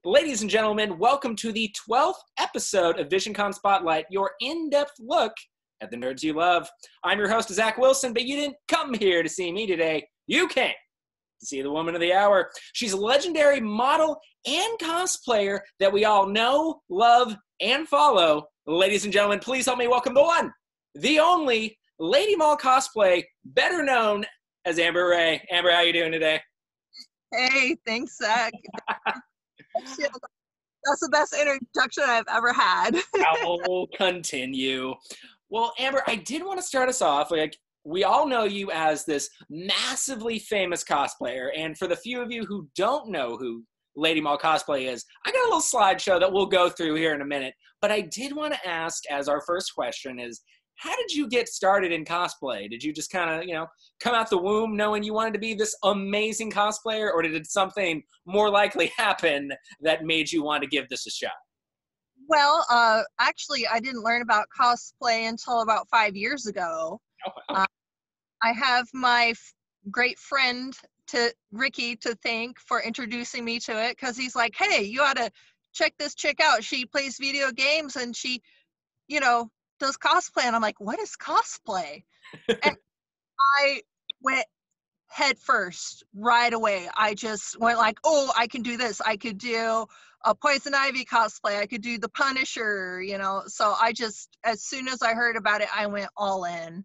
Ladies and gentlemen, welcome to the 12th episode of Visioncon Spotlight, your in-depth look at the nerds you love. I'm your host, Zach Wilson, but you didn't come here to see me today. You came to see the woman of the hour. She's a legendary model and cosplayer that we all know, love, and follow. Ladies and gentlemen, please help me welcome the one, the only, Lady Maul Cosplay, better known as Amber Ray. Amber, how you doing today? Hey, thanks, Zach. That's the best introduction I've ever had. I'll continue. Well, Amber, I did want to start us off. We all know you as this massively famous cosplayer, and for the few of you who don't know who Lady Maul Cosplay is, I got a little slideshow that we'll go through here in a minute. But I did want to ask, as our first question is, how did you get started in cosplay? Did you just kind of, come out the womb knowing you wanted to be this amazing cosplayer, or did something more likely happen that made you want to give this a shot? Well, actually, I didn't learn about cosplay until about 5 years ago. Oh, wow. I have my great friend, Ricky, to thank for introducing me to it, because he's like, hey, you ought to check this chick out. She plays video games, and she, does cosplay. And I'm like, what is cosplay? And I went head first right away. I just went like, oh, I can do this. I could do a Poison Ivy cosplay. I could do the Punisher, So I just, as soon as I heard about it, I went all in.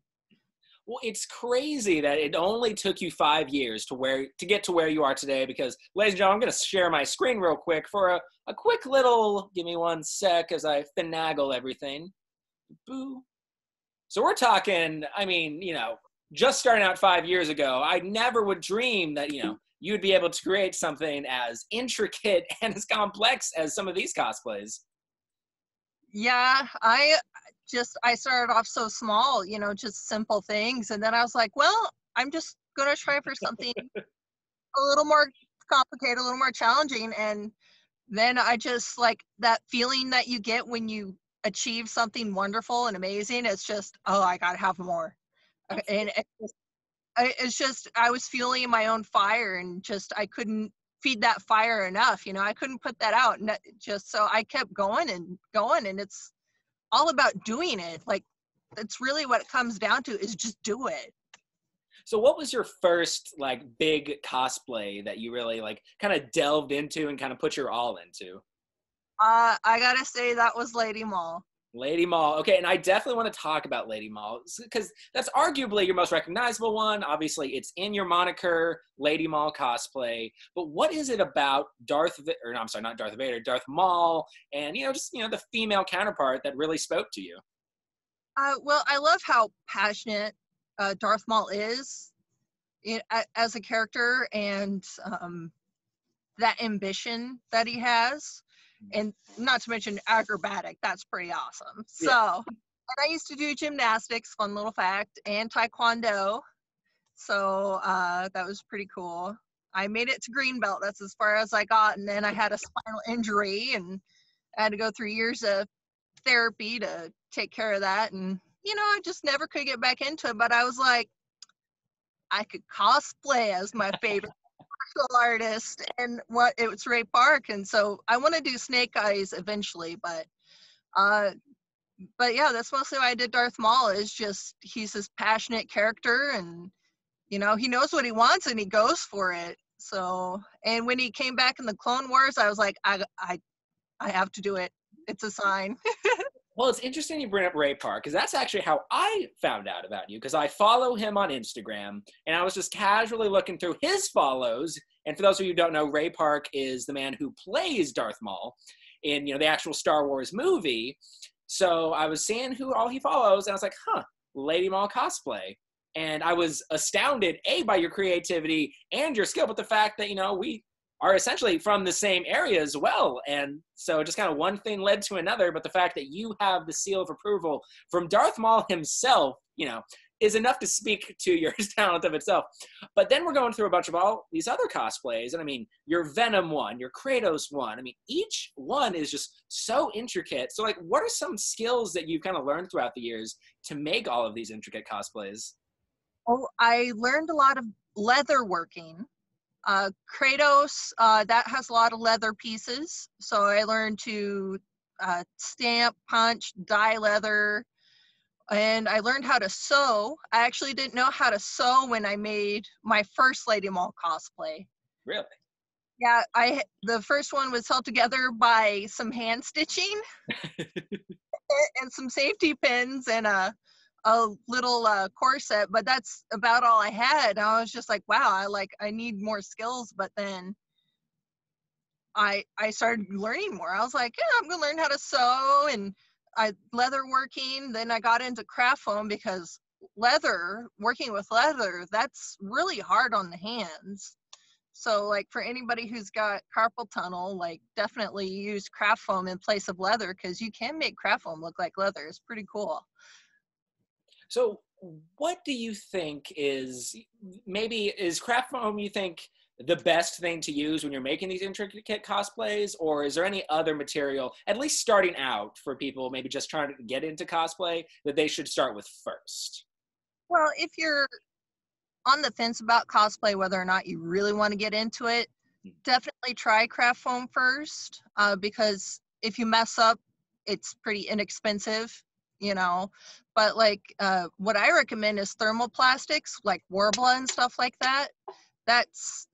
Well, it's crazy that it only took you 5 years to get to where you are today, because, ladies and gentlemen, I'm going to share my screen real quick for a quick little, give me one sec as I finagle everything. Boo. So we're talking, just starting out 5 years ago, I never would dream that, you would be able to create something as intricate and as complex as some of these cosplays. Yeah, I started off so small, just simple things. And then I was like, well, I'm just going to try for something a little more complicated, a little more challenging. And then I just like that feeling that you get when you achieve something wonderful and amazing. It's just, oh, I gotta have more. And it's just I was fueling my own fire, and just I couldn't feed that fire enough. I couldn't put that out, and just so I kept going and going. And it's all about doing it. Like, that's really what it comes down to, is just do it. So what was your first big cosplay that you really kind of delved into and kind of put your all into? I gotta say that was Lady Maul. Lady Maul. Okay, and I definitely want to talk about Lady Maul, because that's arguably your most recognizable one. Obviously, it's in your moniker, Lady Maul Cosplay. But what is it about Darth Maul, and the female counterpart that really spoke to you? Well, I love how passionate Darth Maul is as a character, and that ambition that he has. And not to mention acrobatic, that's pretty awesome. Yeah. So, and I used to do gymnastics, fun little fact, and taekwondo. So that was pretty cool. I made it to green belt. That's as far as I got. And then I had a spinal injury, and I had to go through years of therapy to take care of that. And, I just never could get back into it. But I was like, I could cosplay as my favorite artist, and it was Ray Park, and so I want to do Snake Eyes eventually, but yeah, that's mostly why I did Darth Maul. Is just he's this passionate character, and he knows what he wants and he goes for it. So, and when he came back in the Clone Wars, I was like, I have to do it. It's a sign. Well, it's interesting you bring up Ray Park, because that's actually how I found out about you, because I follow him on Instagram, and I was just casually looking through his follows. And for those of you who don't know, Ray Park is the man who plays Darth Maul in the actual Star Wars movie. So I was seeing who all he follows, and I was like, Lady Maul Cosplay. And I was astounded, by your creativity and your skill, but the fact that, we are essentially from the same area as well. And so just kind of one thing led to another, but the fact that you have the seal of approval from Darth Maul himself, is enough to speak to your talent of itself. But then we're going through a bunch of all these other cosplays, and your Venom one, your Kratos one, each one is just so intricate. So what are some skills that you've kind of learned throughout the years to make all of these intricate cosplays? Oh, I learned a lot of leather working. Kratos, that has a lot of leather pieces. So I learned to stamp, punch, dye leather, and I learned how to sew. I actually didn't know how to sew when I made my first Lady Maul cosplay. Really? Yeah, the first one was held together by some hand stitching and some safety pins and a little corset, but that's about all I had. I was just like, wow, I need more skills. But then I started learning more. I was like, yeah, I'm gonna learn how to sew and leather working. Then I got into craft foam because working with leather, that's really hard on the hands. So like for anybody who's got carpal tunnel, like definitely use craft foam in place of leather because you can make craft foam look like leather. It's pretty cool. So what do you think is craft foam, you think, the best thing to use when you're making these intricate cosplays, or is there any other material, at least starting out, for people maybe just trying to get into cosplay, that they should start with first? Well, if you're on the fence about cosplay, whether or not you really want to get into it, definitely try craft foam first, because if you mess up, it's pretty inexpensive, you know. But like what I recommend is thermoplastics, like Warbler and stuff like that. That's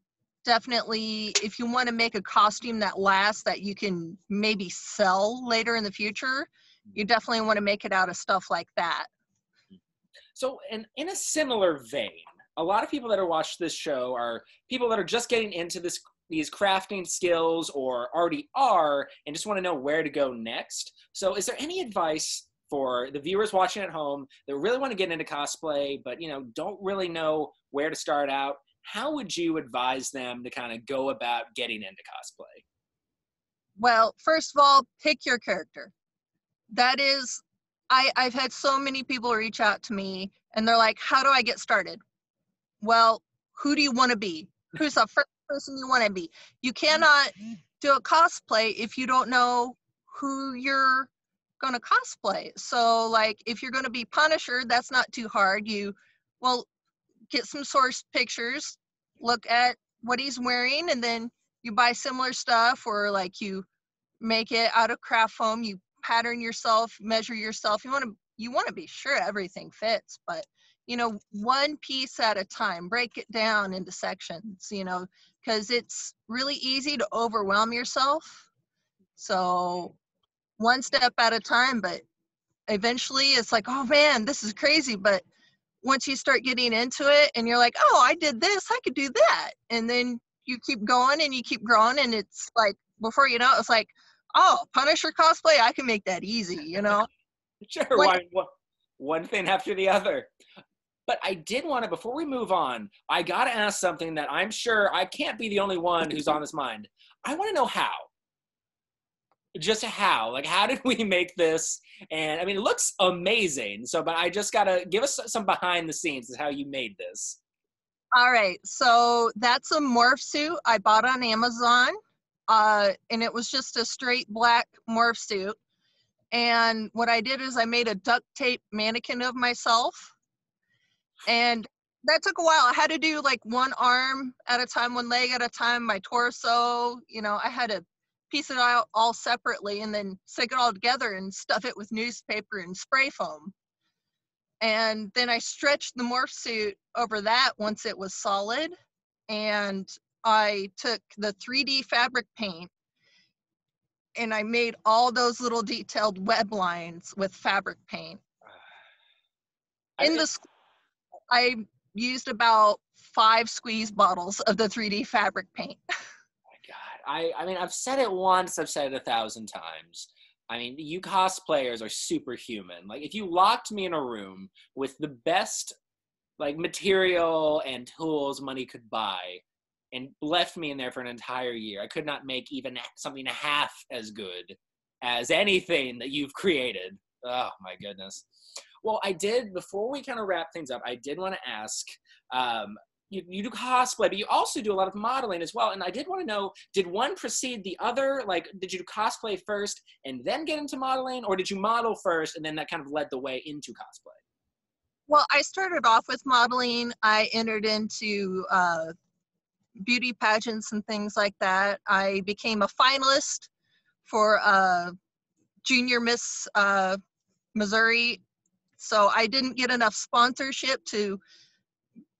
definitely, if you want to make a costume that lasts, that you can maybe sell later in the future, you definitely want to make it out of stuff like that. So in a similar vein, a lot of people that are watching this show are people that are just getting into these crafting skills, or already are, and just want to know where to go next. So is there any advice for the viewers watching at home that really want to get into cosplay, but don't really know where to start out? How would you advise them to kind of go about getting into cosplay? Well, first of all, pick your character. That is, I've had so many people reach out to me and they're like, how do I get started? Well, who do you want to be? Who's the first person you want to be? You cannot do a cosplay if you don't know who you're going to cosplay. So like if you're going to be Punisher, that's not too hard. Well, get some source pictures, look at what he's wearing, and then you buy similar stuff, or like you make it out of craft foam, you pattern yourself, measure yourself. You want to be sure everything fits, but one piece at a time, break it down into sections, because it's really easy to overwhelm yourself. So one step at a time, but eventually it's like, oh man, this is crazy. But once you start getting into it and you're like, oh, I did this, I could do that. And then you keep going and you keep growing. And it's like, before you know it, it's like, oh, Punisher cosplay, I can make that easy, Sure, When, one thing after the other. But I did want to, before we move on, I got to ask something that I'm sure I can't be the only one who's on this mind. I want to know how. Just how. Like, how did we make this? And I mean, it looks amazing. So, but I just got to give us some behind the scenes of how you made this. all right, so that's a morph suit I bought on Amazon. And it was just a straight black morph suit. And what I did is I made a duct tape mannequin of myself. And that took a while. I had to do like one arm at a time, one leg at a time, my torso. I had to piece it out all separately and then stick it all together and stuff it with newspaper and spray foam. And then I stretched the morph suit over that once it was solid. And I took the 3D fabric paint and I made all those little detailed web lines with fabric paint. I used about 5 squeeze bottles of the 3D fabric paint. My God, I mean, I've said it once, I've said it 1,000 times. I mean, you cosplayers are superhuman. Like, if you locked me in a room with the best, like, material and tools money could buy, and left me in there for an entire year, I could not make even something half as good as anything that you've created. Oh, my goodness. Well, before we kind of wrap things up, I did want to ask, you do cosplay, but you also do a lot of modeling as well. And I did want to know, did one precede the other? Like, did you do cosplay first and then get into modeling? Or did you model first and then that kind of led the way into cosplay? Well, I started off with modeling. I entered into beauty pageants and things like that. I became a finalist for Junior Miss Missouri. So I didn't get enough sponsorship to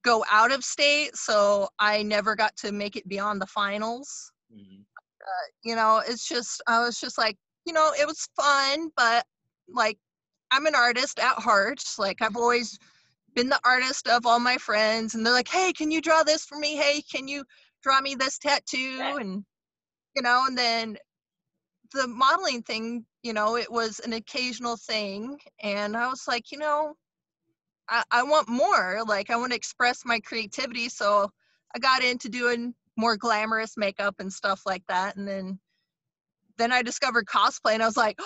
go out of state, so I never got to make it beyond the finals. Mm-hmm. It's just, I was just like, it was fun, but like, I'm an artist at heart. Like, I've always been the artist of all my friends, and they're like, hey, can you draw this for me? Hey, can you draw me this tattoo? And, and then the modeling thing, it was an occasional thing. And I was like, I want more. Like, I want to express my creativity. So I got into doing more glamorous makeup and stuff like that. And then I discovered cosplay, and I was like,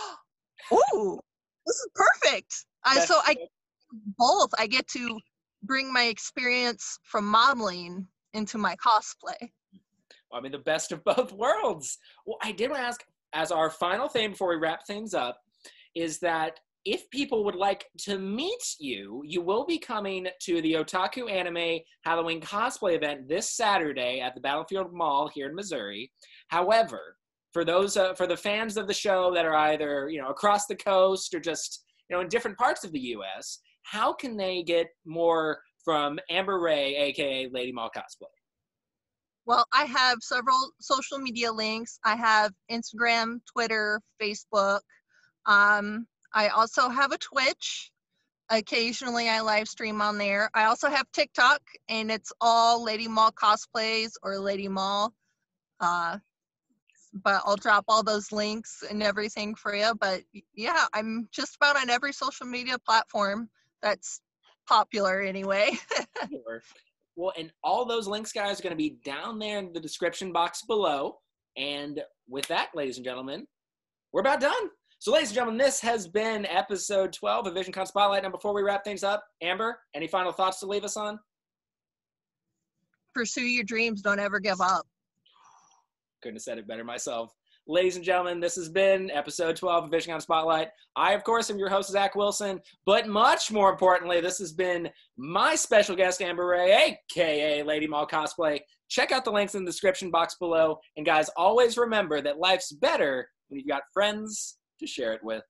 oh, this is perfect. I both. I get to bring my experience from modeling into my cosplay. I mean, the best of both worlds. Well, I did want to ask, as our final thing before we wrap things up, is that if people would like to meet you, you will be coming to the Otaku Anime Halloween cosplay event this Saturday at the Battlefield Mall here in Missouri. However, for those for the fans of the show that are either across the coast or just in different parts of the U.S., how can they get more from Amber Ray, aka Lady Maul Cosplay? Well, I have several social media links. I have Instagram, Twitter, Facebook. I also have a Twitch. Occasionally I live stream on there. I also have TikTok, and it's all Lady Maul Cosplays or Lady Maul. But I'll drop all those links and everything for you. But yeah, I'm just about on every social media platform that's popular anyway. Sure. Well, and all those links, guys, are going to be down there in the description box below. And with that, ladies and gentlemen, we're about done. So, ladies and gentlemen, this has been episode 12 of Visioncon Spotlight. Now, before we wrap things up, Amber, any final thoughts to leave us on? Pursue your dreams. Don't ever give up. Couldn't have said it better myself. Ladies and gentlemen, this has been episode 12 of Visioncon Spotlight. I, of course, am your host, Zach Wilson, but much more importantly, this has been my special guest, Amber Ray, a.k.a. Lady Maul Cosplay. Check out the links in the description box below. And guys, always remember that life's better when you've got friends to share it with.